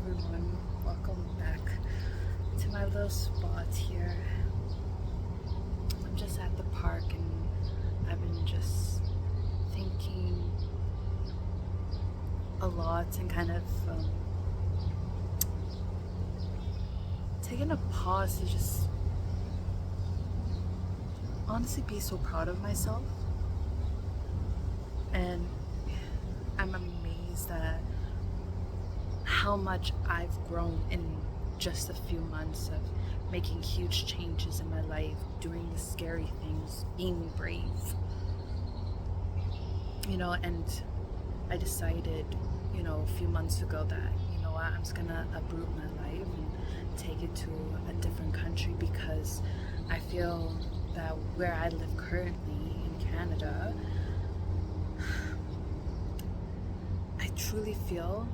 everyone, welcome back to my little spot here. I'm just at the park and I've been just thinking a lot and kind of taking a pause to just honestly be so proud of myself. And I'm amazed at how much I've grown in just a few months of making huge changes in my life, doing the scary things, being brave. And I decided, a few months ago that, what, I'm just gonna uproot my life and take it to a different country because I feel that where I live currently in Canada, I truly feel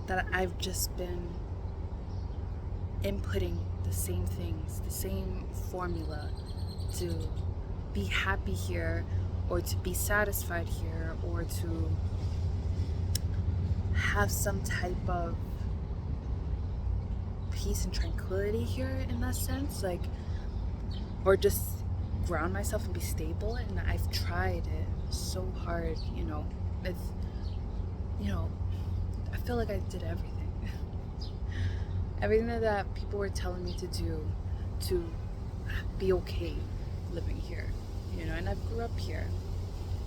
that I've just been inputting the same things, the same formula to be happy here or to be satisfied here or to have some type of peace and tranquility here in that sense, or just ground myself and be stable. And I've tried it so hard, with, I feel like I did everything. Everything that people were telling me to do to be okay living here, and I grew up here.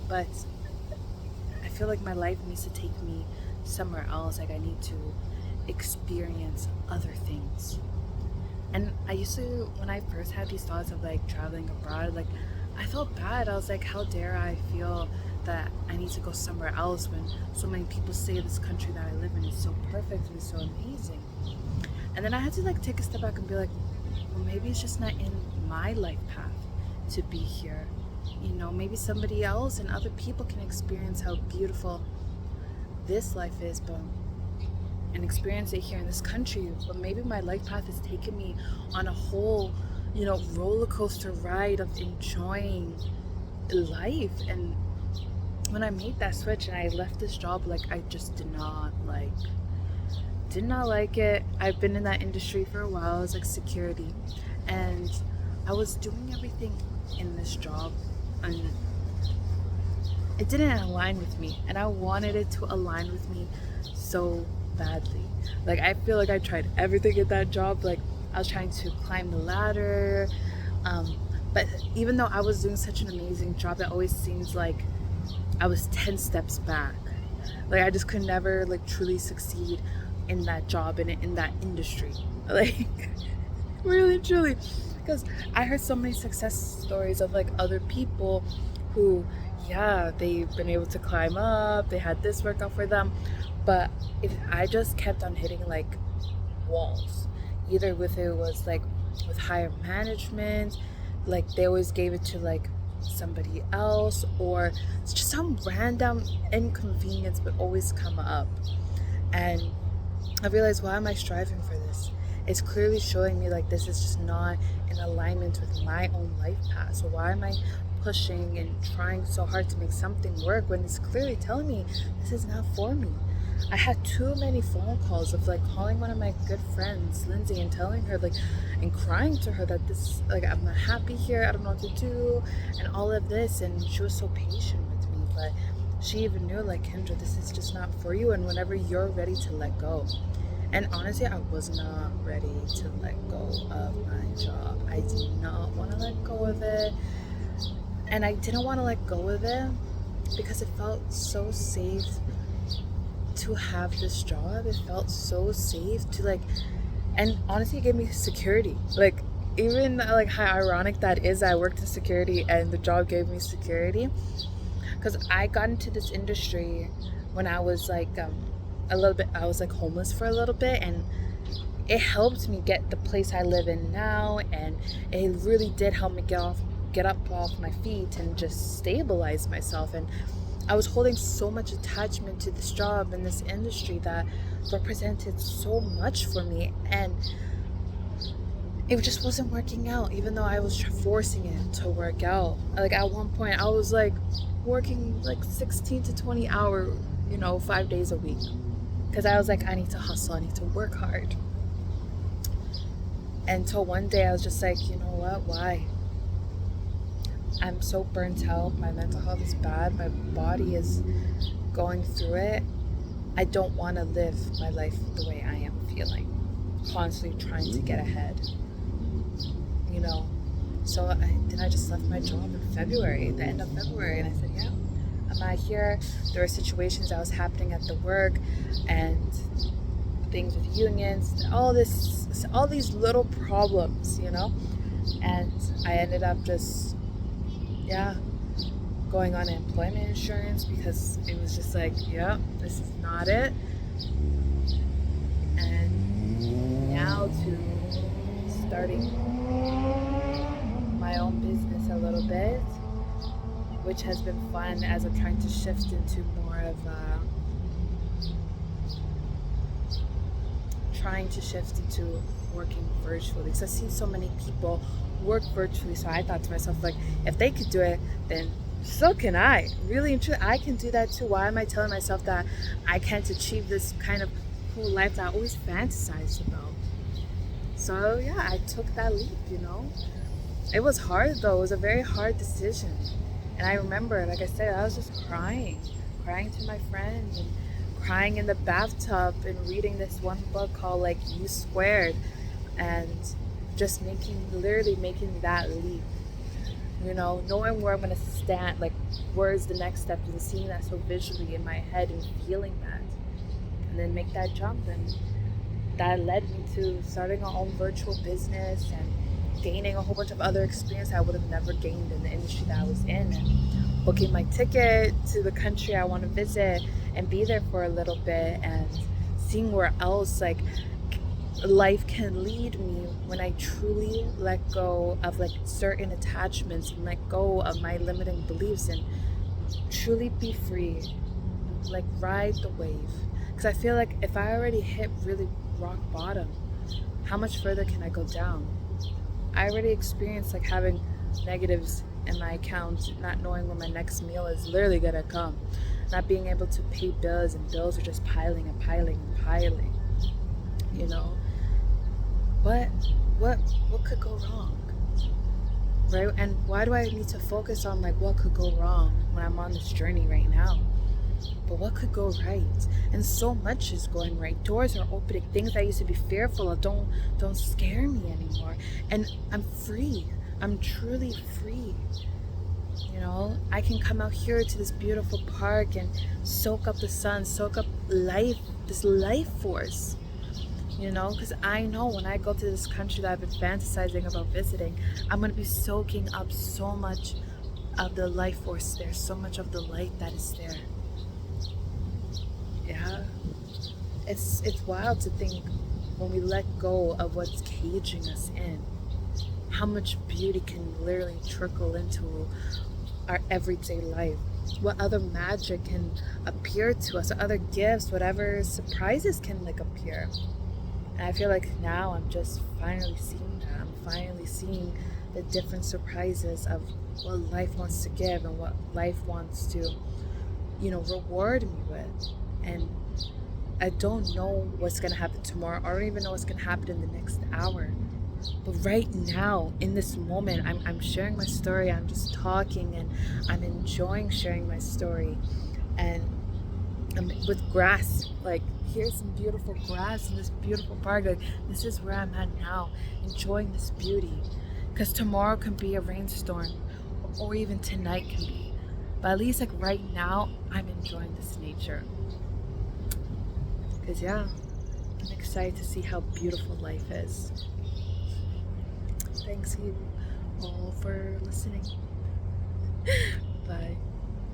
But I feel like my life needs to take me somewhere else. Like I need to experience other things. And I used to, when I first had these thoughts of traveling abroad, I felt bad. I was like, how dare I feel that I need to go somewhere else when so many people say this country that I live in is so perfect and so amazing. And then I had to take a step back and be like, well, maybe it's just not in my life path to be here. Maybe somebody else and other people can experience how beautiful this life is, and experience it here in this country. But maybe my life path has taken me on a whole, roller coaster ride of enjoying life. And when I made that switch and I left this job, I just did not like it. I've been in that industry for a while. It's security, and I was doing everything in this job and it didn't align with me, and I wanted it to align with me so badly. I feel like I tried everything at that job. I was trying to climb the ladder, but even though I was doing such an amazing job, it always seems like I was 10 steps back. I just could never truly succeed in that job and in that industry. Really truly, because I heard so many success stories of other people who, yeah, they've been able to climb up, they had this work out for them, but if I just kept on hitting walls, either with it was with higher management, they always gave it to somebody else, or it's just some random inconvenience would always come up. And I realized, why am I striving for this? It's clearly showing me this is just not in alignment with my own life path. So why am I pushing and trying so hard to make something work when it's clearly telling me this is not for me? I had too many phone calls of calling one of my good friends, Lindsay, and telling her and crying to her that this I'm not happy here, I don't know what to do, and all of this. And she was so patient with me, but she even knew Kendra, this is just not for you, and whenever you're ready to let go. And honestly, I was not ready to let go of my job. I did not want to let go of it. And I didn't want to let go of it because it felt so safe to have this job. It felt so safe to and honestly, it gave me security. Even how ironic that is, I worked in security and the job gave me security, because I got into this industry when I was a little bit, I was homeless for a little bit, and it helped me get the place I live in now, and it really did help me get up off my feet and just stabilize myself. And I was holding so much attachment to this job and this industry that represented so much for me, and it just wasn't working out, even though I was forcing it to work out. At one point I was working 16 to 20 hours, 5 days a week, because I was like, I need to hustle, I need to work hard. Until one day I was just like, you know what, why? I'm so burnt out, my mental health is bad, my body is going through it. I don't want to live my life the way I am feeling, constantly trying to get ahead, you know. So I just left my job in February, the end of February, and I said, yeah, I'm out here. There were situations that was happening at the work and things with unions, all these little problems, you know. And I ended up just, yeah, going on employment insurance because it was just like, yeah, this is not it. And now to starting my own business a little bit, which has been fun as I'm trying to shift into more of working virtually, because I see so many people work virtually. So I thought to myself, like, if they could do it, then so can I. Really and truly, I can do that too. Why am I telling myself that I can't achieve this kind of cool life that I always fantasized about? So yeah, I took that leap, you know. It was hard though. It was a very hard decision. And I remember, like I said, I was just crying to my friend, and crying in the bathtub, and reading this one book called like U Squared, and just literally making that leap, you know, knowing where I'm gonna stand, like where's the next step, and seeing that so visually in my head and feeling that, and then make that jump. And that led me to starting our own virtual business and gaining a whole bunch of other experience I would have never gained in the industry that I was in, and booking my ticket to the country I want to visit and be there for a little bit, and seeing where else like life can lead me when I truly let go of like certain attachments and let go of my limiting beliefs and truly be free, like ride the wave. Because I feel like if I already hit really rock bottom, how much further can I go down? I already experienced like having negatives in my account, not knowing when my next meal is literally gonna come, not being able to pay bills, and bills are just piling and piling and piling, you know. What could go wrong, right? And why do I need to focus on like what could go wrong when I'm on this journey right now? But what could go right? And so much is going right. Doors are opening. Things I used to be fearful of don't scare me anymore. And I'm free. I'm truly free. You know, I can come out here to this beautiful park and soak up the sun, soak up life, this life force. You know, because I know when I go to this country that I've been fantasizing about visiting, I'm going to be soaking up so much of the life force there, so much of the light that is there. Yeah, it's wild to think when we let go of what's caging us in, how much beauty can literally trickle into our everyday life. What other magic can appear to us, what other gifts, whatever surprises can like appear. And I feel like now I'm just finally seeing that. I'm finally seeing the different surprises of what life wants to give and what life wants to, you know, reward me with. And I don't know what's going to happen tomorrow. I don't even know what's going to happen in the next hour. But right now, in this moment, I'm sharing my story. I'm just talking, and I'm enjoying sharing my story. And I'm with grass, like here's some beautiful grass in this beautiful park. Like, this is where I'm at now, enjoying this beauty. Because tomorrow can be a rainstorm, or even tonight can be. But at least like right now, I'm enjoying this nature. Because yeah, I'm excited to see how beautiful life is. Thanks you all for listening. Bye.